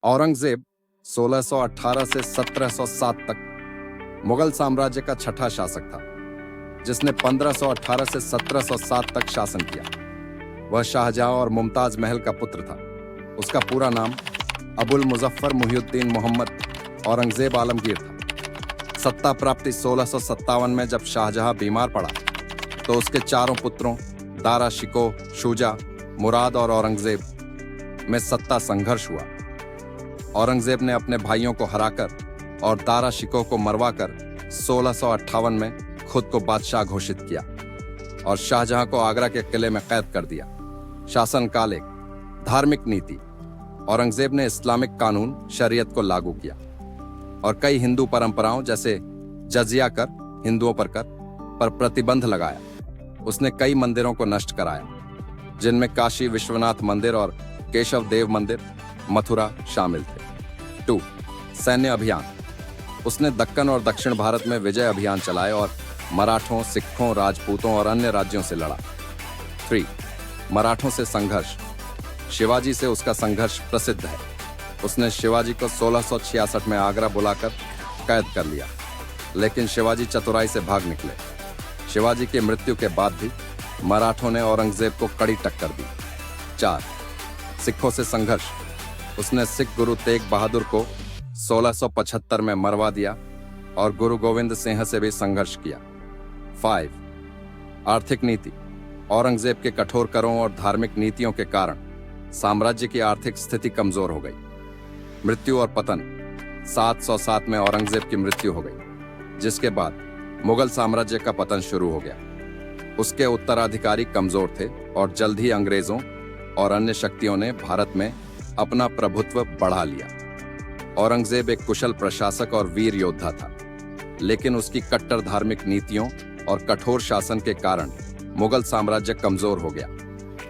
औरंगजेब 1618 से 1707 तक मुगल साम्राज्य का छठा शासक था, जिसने 1518 से 1707 तक शासन किया। वह शाहजहां और मुमताज महल का पुत्र था। उसका पूरा नाम अबुल मुजफ्फर मुहिउद्दीन मोहम्मद औरंगजेब आलमगीर था। सत्ता प्राप्ति 1657 में जब शाहजहां बीमार पड़ा तो उसके चारों पुत्रों दारा शिकोह, शुजा, मुराद और औरंगजेब में सत्ता संघर्ष हुआ। औरंगजेब ने अपने भाइयों को हराकर और दारा शिकोह को मरवाकर 1658 में खुद को बादशाह घोषित किया और शाहजहां को आगरा के किले में कैद कर दिया। शासनकाल एक धार्मिक नीति। औरंगजेब ने इस्लामिक कानून शरीयत को लागू किया और कई हिंदू परंपराओं जैसे जजिया कर, हिंदुओं पर प्रतिबंध लगाया। उसने कई मंदिरों को नष्ट कराया, जिनमें काशी विश्वनाथ मंदिर और केशव देव मंदिर, मथुरा शामिल थे। 2. सैन्य अभियान। उसने दक्कन और दक्षिण भारत में विजय अभियान चलाए और मराठों, सिखों, राजपूतों और अन्य राज्यों से लड़ा। 3. मराठों से संघर्ष। शिवाजी से उसका संघर्ष प्रसिद्ध है। उसने शिवाजी को 1666 में आगरा बुलाकर कैद कर लिया, लेकिन शिवाजी चतुराई से भाग निकले। शिवाजी की मृत्यु के बाद भी मराठों ने औरंगजेब को कड़ी टक्कर दी। 4. सिखों से संघर्ष। उसने सिख गुरु तेग बहादुर को 1675 में मरवा दिया और गुरु गोविंद सिंह से भी संघर्ष किया। 5. आर्थिक नीति। औरंगजेब के कठोर करों और धार्मिक नीतियों के कारण साम्राज्य की आर्थिक स्थिति कमजोर हो गई। मृत्यु और पतन। 707 में औरंगजेब की मृत्यु हो गई, जिसके बाद मुगल साम्राज्य का पतन शुरू हो गया। उसके उत्तराधिकारी कमजोर थे और जल्द ही अंग्रेजों और अन्य शक्तियों ने भारत में अपना प्रभुत्व बढ़ा लिया। औरंगजेब एक कुशल प्रशासक और वीर योद्धा था, लेकिन उसकी कट्टर धार्मिक नीतियों और कठोर शासन के कारण मुगल साम्राज्य कमजोर हो गया।